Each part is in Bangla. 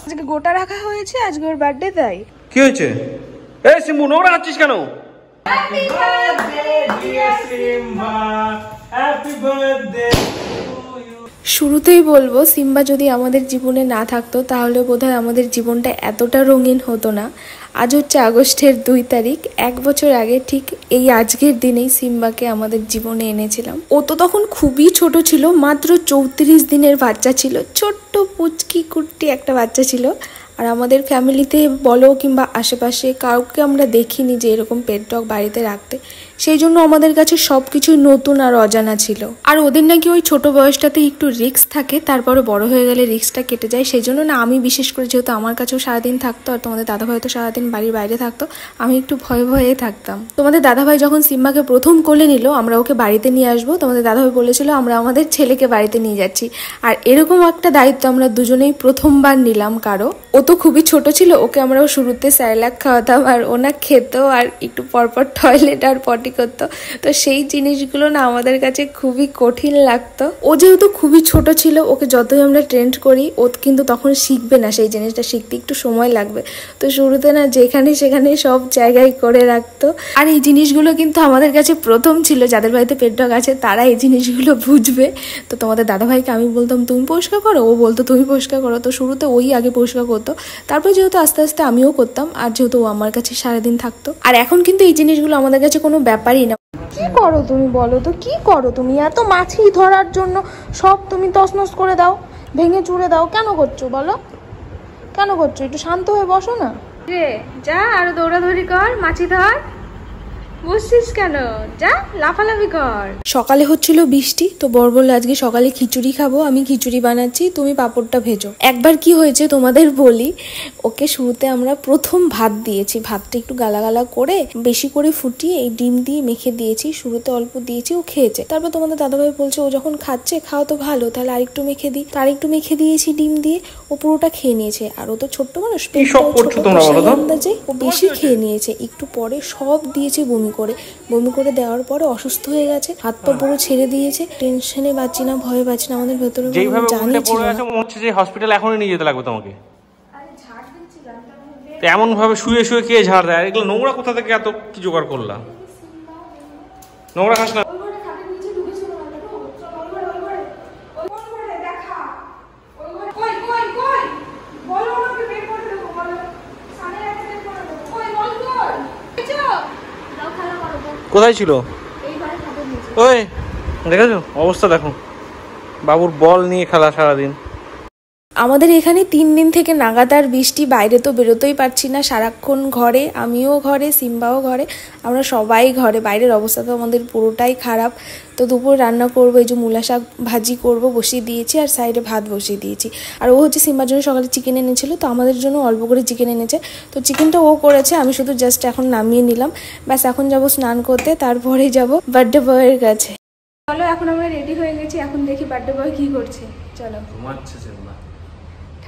আজকে গোটা রাখা হয়েছে, আজকে ওর বার্থডে। তাই কি হয়েছে? এই সিম্বু, নোংরা খাচ্ছিস কেন? Happy birthday dear Simba, happy birthday. শুরুতেই বলবো, সিম্বা যদি আমাদের জীবনে না থাকতো তাহলে বোধহয় আমাদের জীবনটা এতটা রঙিন হতো না। আজ হচ্ছে আগস্টের 2 তারিখ। 1 বছর আগে ঠিক এই আজকের দিনেই সিম্বাকে আমাদের জীবনে এনেছিলাম। ও তো তখন খুবই ছোট ছিল, মাত্র 34 দিনের বাচ্চা ছিল, ছোট্ট পুচকি কুট্টি একটা বাচ্চা ছিল। আর আমাদের ফ্যামিলিতে বলো কিংবা আশেপাশে কাউকে আমরা দেখিনি যে এরকম পেট ডগ বাড়িতে রাখতে। সেই জন্য আমাদের কাছে সব কিছুই নতুন আর অজানা ছিল। আর ওদের নাকি ওই ছোট বয়সটাতে একটু রিস্ক থাকে, তারপরে বড় হয়ে গেলে রিস্কটা কেটে যায়। সেই জন্য না, আমি বিশেষ করে যেহেতু আমার কাছেও সারাদিন থাকতো আর তোমাদের দাদাভাই তো সারাদিন বাড়ির বাইরে থাকতো, আমি একটু ভয়ে ভয়ে থাকতাম। তোমাদের দাদাভাই যখন সিম্বাকে প্রথম কোলে নিল, আমরা ওকে বাড়িতে নিয়ে আসবো, তোমাদের দাদাভাই বলেছিল আমরা আমাদের ছেলেকে বাড়িতে নিয়ে যাচ্ছি। আর এরকম একটা দায়িত্ব আমরা দুজনেই প্রথমবার নিলাম। কারো ও তো খুবই ছোট ছিল, ওকে আমরাও শুরুতে স্যারেলাক খাওয়াতাম আর ও না খেত আর একটু পরপর টয়লেট আর পটি করতো। তো সেই জিনিসগুলো না আমাদের কাছে খুবই কঠিন লাগতো। ও যেহেতু খুবই ছোট ছিল, ওকে যতই আমরা ট্রেন্ড করি ও কিন্তু তখন শিখবে না, সেই জিনিসটা শিখতে একটু সময় লাগবে। তো শুরুতে না যেখানে সেখানে সব জায়গায় করে রাখতো। আর এই জিনিসগুলো কিন্তু আমাদের কাছে প্রথম ছিল। যাদের বাড়িতে পেট ডগ আছে তারা এই জিনিসগুলো বুঝবে। তো তোমাদের দাদাভাইকে আমি বলতাম তুমি পরিষ্কার করো, ও বলতো তুমি পরিষ্কার করো। তো শুরুতে ওই আগে পরিষ্কার করতো, তারপর যেহেতু আস্তে আস্তে আমিও করতাম, আর যেহেতু ও আমার কাছে সারাদিন থাকতো। আর এখন কিন্তু এই জিনিসগুলো আমাদের কাছে কোনো ব্যাপারই না। কি করো তুমি বলো তো, কি করো তুমি? এত মাছি ধরার জন্য সব তুমি তছনছ করে দাও, ভেঙে চুড়ে দাও। কেন করছো বলো, কেন করছো? একটু শান্ত হয়ে বসো না রে। যা আর দৌড়াদৌড়ি কর, মাছি ধর। বুঝছিস কেন? যা লাফালাফি কর। সকালে হচ্ছিল বৃষ্টি, তো বর বললো আজকে সকালে খিচুড়ি খাবো, আমি খিচুড়ি বানাচ্ছি, তুমি পাঁপড়টা ভেজো। একবার কি হয়েছে তোমাদের বলি, ওকে শুরুতে আমরা প্রথম ভাত দিয়েছি, ভাতটা একটু গালা গালা করে বেশি করে ফুটিয়ে এই ডিম দিয়ে মেখে দিয়েছি। শুরুতে অল্প দিয়েছি, ও খেয়েছে। তারপর তোমাদের দাদাভাই বলছে ও যখন খাচ্ছে খাওয়া তো ভালো, তাহলে আরেকটু মেখে দিই। তো আরেকটু মেখে দিয়েছি ডিম দিয়ে, ও পুরোটা খেয়ে নিয়েছে। আর ও তো ছোট্ট মানুষ, আন্দাজে ও বেশি খেয়ে নিয়েছে। একটু পরে সব দিয়েছে বমি করে দেওয়ার পরে অসুস্থ হয়ে গেছে, হাত পা পুরো ছেড়ে দিয়েছে। টেনশনে বাঁচি না, ভয়ে বাঁচি না, আমাদের ভেতরে যে হসপিটাল এখনই নিয়ে যেতে লাগবে তোমাকে। এমন ভাবে শুয়ে শুয়ে কে ঝাড় দেয়? এগুলো নোংরা কোথা থেকে এত কি জোগাড় করলা? নোংরা খাস না। কোথায় ছিল? ওই দেখেছো অবস্থা, দেখো বাবুর বল নিয়ে খেলা সারাদিন। আমাদের এখানে 3 দিন থেকে নাগাতার বৃষ্টি, বাইরে তো বেরোতেই পারছি না, সারাক্ষণ ঘরে, আমিও ঘরে, সিম্বাও ঘরে, আমরা সবাই ঘরে। বাইরের অবস্থা তো আমাদের পুরোটাই খারাপ। তো দুপুর রান্না করবো, এই যে মূলা শাক ভাজি করবো বসিয়ে দিয়েছি, আর সাইডে ভাত বসিয়ে দিয়েছি। আর ও হচ্ছে সিম্বার জন্য সকালে চিকেন এনেছিল, তো আমাদের জন্য অল্প করে চিকেন এনেছে। তো চিকেনটা ও করেছে, আমি শুধু জাস্ট এখন নামিয়ে নিলাম। ব্যাস এখন যাবো স্নান করতে, তারপরে যাব বার্থডে বয়ের কাছে। চলো এখন আমরা রেডি হয়ে গেছি, এখন দেখি বার্থডে বয় কি করছে। চলো।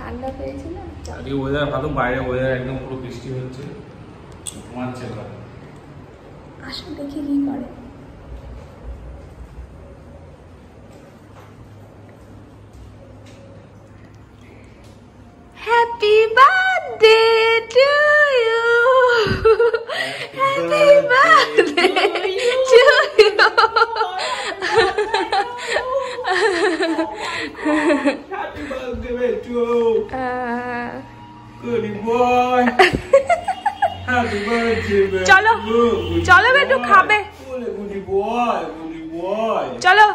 ঠান্ডা পেয়েছে না, আজকে ওয়েদার ভালো, বাইরে ওয়েদার একদম পুরো বৃষ্টি হচ্ছে, ঘুমাচ্ছে। আসো দেখি কি করে। Happy birthday to you, happy birthday to you, Happy birthday to you. Good boy. Happy birthday. চলো চলো বেটু খাবে। Good boy. চলো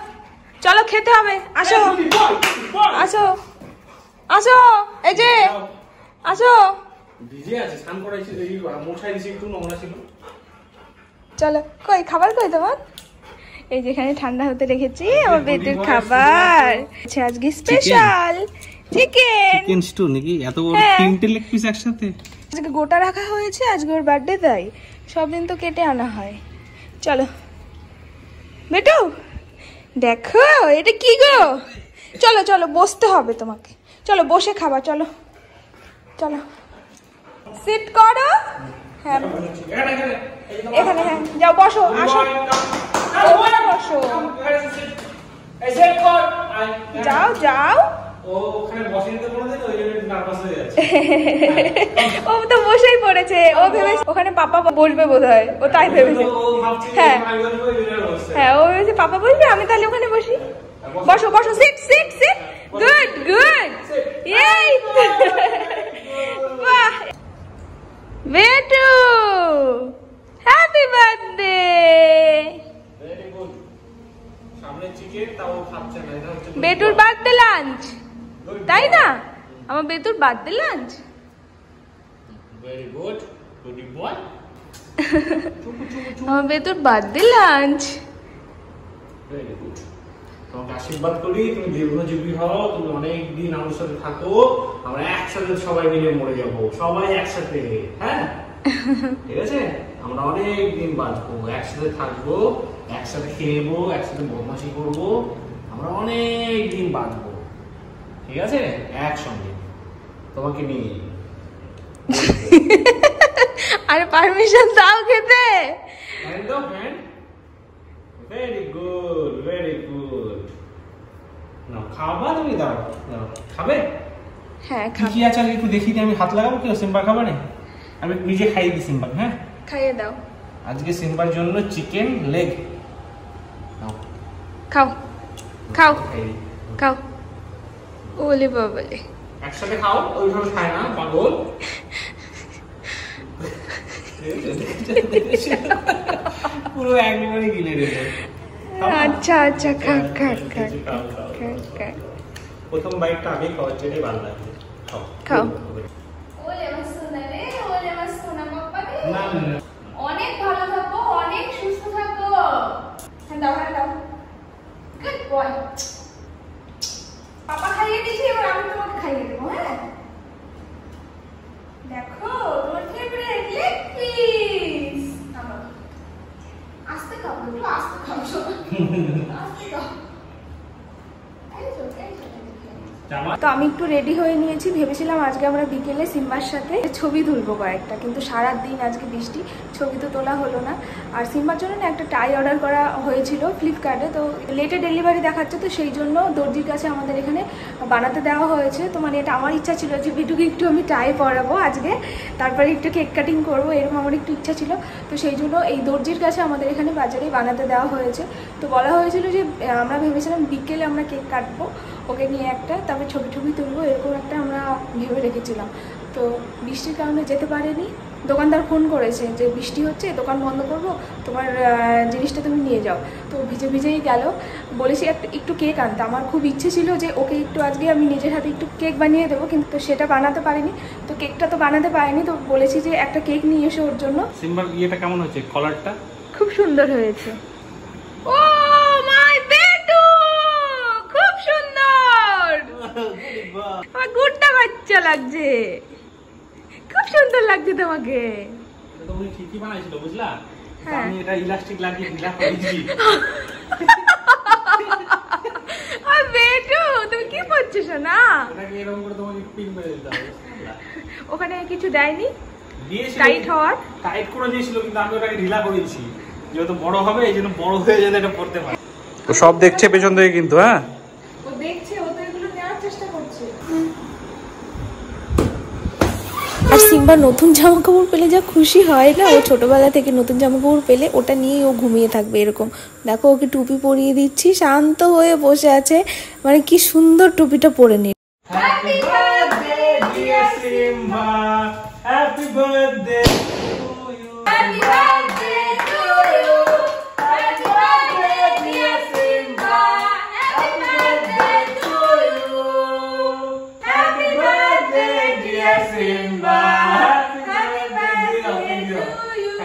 চলো খেতে হবে, আসো আসো আসো, এই যে আসো। ভিজে আছে, স্নান করাইছি, এই মোছাই দিছি, একটু নোংরা ছিল। চলো, কই খাবার কই তোমার? এই যেখানে ঠান্ডা হতে রেখেছি আমার বেটির খাবার। আচ্ছা আজকে স্পেশাল চিকেন স্টু নাকি? এত বড় 3টে লেগ পিস একসাথে আজকে গোটা রাখা হয়েছে, আজকে ওর বার্থডে, তাই সব দিন তো কেটে আনা হয়। চলো বেটু দেখো এটা কি গো, চলো চলো বসতে হবে তোমাকে, চলো বসে খাবা, চলো চলো সিট করো। হ্যাঁ এখানে, হ্যাঁ যাও বসো, আসো বসো, যাও যাও ও ওখানে বসেই তো পড়ে তো ওই জন্য নার্ভাস হয়ে যাচ্ছে। ও তো বসেই পড়েছে, ও ভেবেছে ওখানে পাপা বলবে বোধহয়, ও তাই ভেবেছে। হ্যাঁ হ্যাঁ, ও ভেবেছে পাপা বলবে, আমি তাহলে ওখানে বসি। বসো বসো, sit sit sit, good good, এই বাহ। বেটু হ্যাপি বার্থডে। Very good. সামনে চিকেন তাও খাচ্ছে না, এটা হচ্ছে বেটুর বার্থডে লাঞ্চ, তাই না? আমার বেটুর birthday lunch. Very good, good boy. আমার বেটুর বার্থডে লাঞ্চ। Very good. তোমাকে আশীর্বাদ করি, তুমি দীর্ঘজীবী হও, তুমি অনেক দিন আমাদের সাথে থাকো, আমরা একসাথে সবাই মিলে মরে যাবো, সবাই একসাথে, হ্যাঁ ঠিক আছে? আমরা অনেক দিন বাঁচবো, একসাথে থাকবো, একসাথে খেলবো, একসাথে বদমাশি করবো, আমরা অনেক দিন বাঁচবো, ঠিক আছে? একসঙ্গে তোমাকে নিয়ে। আরে পারমিশন দাও খেতে। একদম friend. Very good, very good. না খাবা তুমি? দাও দাও, খাবে? হ্যাঁ কি কি আছে একটু দেখি, আমি হাত লাগাবো কি সিম্বা খাবারে? আমি নিজে খাইয়ে দিই সিম্বা, হ্যাঁ খাইয়ে দাও। আজকে সিম্বার জন্য চিকেন লেগ। খাও খাও খাও। ওলে বাবালে, একসাথে খাও, ওইভাবে খায় না পাগল। পুরো একবারে গিলে দেবে। আচ্ছা আচ্ছা, খা খা খা খা। প্রথম বাইটটা আমি খাওয়ার জন্যই ভালো লাগে। খাও। ওলে আমার সোনা রে, ওলে আমার সোনা বাবা রে। না না, অনেক ভালো থাকো, অনেক সুস্থ থাকো। হ্যাঁ দাও, হ্যাঁ দাও। Good boy. পাপা খাইয়ে দিয়েছি, এবার আমি তোমাকে খাইয়ে দেবো, হ্যাঁ? দেখো তোমার ফেভারিট লেগ পিস। আস্তে খাও, একটু আস্তে খাও, আস্তে খাও। এই তো, এই তো। তো আমি একটু রেডি হয়ে নিয়েছি, ভেবেছিলাম আজকে আমরা বিকেলে সিম্বার সাথে ছবি তুলবো কয়েকটা, কিন্তু সারা দিন আজকে বৃষ্টি, ছবি তো তোলা হলো না। আর সিম্বার জন্য না একটা টাই অর্ডার করা হয়েছিল ফ্লিপকার্টে, তো লেটে ডেলিভারি দেখাচ্ছে, তো সেই জন্য দর্জির কাছে আমাদের এখানে বানাতে দেওয়া হয়েছে। তো মানে এটা আমার ইচ্ছা ছিল যে বিটুকে একটু আমি টাই পরাবো আজকে, তারপরে একটু কেক কাটিং করবো, এরকম আমার একটু ইচ্ছা ছিল। তো সেই জন্য এই দর্জির কাছে আমাদের এখানে বাজারেই বানাতে দেওয়া হয়েছে। তো বলা হয়েছিল যে আমরা ভেবেছিলাম বিকেলে আমরা কেক কাটবো ওকে নিয়ে একটা, তারপরে ছবি টবি তুলবো, এরকম একটা আমরা ভেবে রেখেছিলাম। তো বৃষ্টির কারণে যেতে পারেনি। দোকানদার ফোন করেছে যে বৃষ্টি হচ্ছে, দোকান বন্ধ করবো, তোমার জিনিসটা তুমি নিয়ে যাও। তো ভিজে ভিজেই গেল। বলেছি একটু কেক আনতে, আমার খুব ইচ্ছে ছিল যে ওকে একটু আজকে আমি নিজের হাতে একটু কেক বানিয়ে দেবো, কিন্তু তো সেটা বানাতে পারিনি। তো কেকটা তো বানাতে পারিনি, তো বলেছি যে একটা কেক নিয়ে এসে ওর জন্য। সিম্বার ইয়েটা কেমন হচ্ছে, কলারটা? খুব সুন্দর হয়েছে। ও মাই বেটু, খুব সুন্দর, আমার গুড্ডা বাচ্চা লাগছে, খুব সুন্দর লাগছে তোমাকে। এটা তুমি ঠিকই বানাইছিল, বুঝলা? হ্যাঁ। আমি এটা ইলাস্টিক লাগিয়ে ঢিলা করে দিয়েছি। আর বেটু তুমি কি করছো সোনা? এটাকে এরকম করে তোমাকে পিন মেরে দিতে হবে। ওখানে কিছু দেয়নি দিয়েছিল, টাইট হওয়ার? টাইট করে দিয়েছিল, কিন্তু আমি ওটাকে ঢিলা করে দিয়েছি, যেহেতু বড় হবে এই জন্য বড় হয়ে যেতে এটা পড়তে পারে। তো সব দেখছে পেছন থেকে কিন্তু, হ্যাঁ ও দেখছে, ও তো এগুলো নেওয়ার চেষ্টা করছে। আর সিম্বা নতুন জামা কাপড় পেলে যা খুশি হয় না, ও ছোটবেলা থেকে নতুন জামা কাপড় পেলে ওটা নিয়েই ও ঘুমিয়ে থাকবে এরকম। দেখো ওকে টুপি পরিয়ে দিচ্ছি, শান্ত হয়ে বসে আছে, মানে কি সুন্দর টুপিটা পরে নি। Happy birthday dear Simba, happy birthday to you, happy birthday to you, happy birthday dear Simba, happy birthday to you, happy birthday dear Simba, happy birthday to you.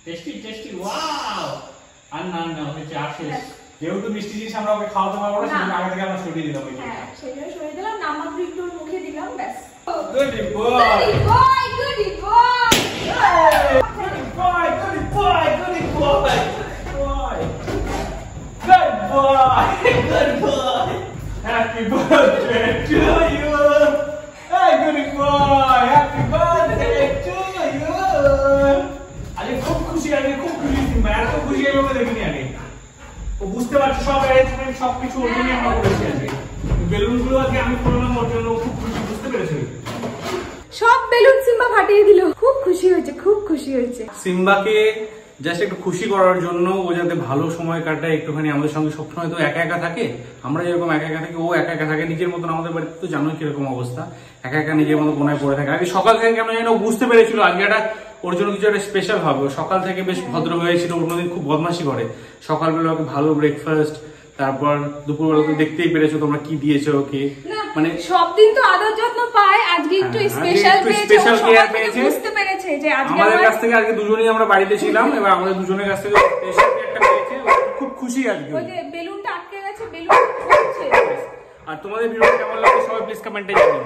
Tasty tasty, wow. আর না না হচ্ছে আসে, যেহেতু মিষ্টি জিনিস আমরা ওকে খাওয়াতে পারবো না, সেজন্য আগে থেকে আমরা সরিয়ে দিলাম। হ্যাঁ, সেজন্য সরিয়ে দিলাম, নামাত্র একটু মুখে দিলাম, ব্যাস। Good boy, goody boy, goody boy. Good boy, good boy, good boy, good boy, good boy. Happy birthday to you, hey good boy, happy birthday to you. আরে খুব খুশি, আরে খুব খুশি সিম্বা, এত খুশি এভাবে দেখিনি আগে। ও বুঝতে পারছে সব অ্যারেঞ্জমেন্ট সবকিছু ওর জন্য আমরা করেছি আজকে। বেলুনগুলো আজকে আমি করলাম ওর জন্য, খুব খুশি, বুঝতে পেরেছি। সব বেলুন সিম্বা ফাটিয়ে দিল, খুব খুশি হয়েছে, খুব খুশি হয়েছে। সিম্বাকে জাস্ট একটু খুশি করার জন্য, ও যাতে ভালো সময় কাটায় একটুখানি আমাদের সঙ্গে। সবসময় তো একা একা থাকে, আমরা যেরকম একা একা থাকি ও একা একা থাকে নিজের মতন। আমাদের বাড়িতে তো জানোই কিরকম অবস্থা, একা একা নিজের মতো কোনায় পড়ে থাকে। আগে সকাল থেকে কেন জানি ও বুঝতে পেরেছিল আজকে একটা ওর জন্য কিছু একটা স্পেশাল হবে। ও সকাল থেকে বেশ ভদ্র হয়েছিল, অন্যদিন খুব বদমাশি করে। সকালবেলা ওকে ভালো ব্রেকফাস্ট, তারপর দুপুরবেলা তো দেখতেই পেরেছো তোমরা কি দিয়েছো ওকে। মানে সব দিন তো আদর যত্ন পায়, আজকে একটু স্পেশাল পেয়েছে, বুঝতে পেরেছে যে আজকে আমাদের কাছ থেকে আজকে দুজনেই আমরা বাড়িতে ছিলাম, এবার আমাদের দুজনের কাছ থেকে স্পেশাল একটা পেয়েছে। খুব খুশি আজকে। ওই যে বেলুনটা আটকে গেছে, বেলুন খুলছে। আর তোমাদের ভিডিও কেমন লাগছে সবাই প্লিজ কমেন্টে জানিও।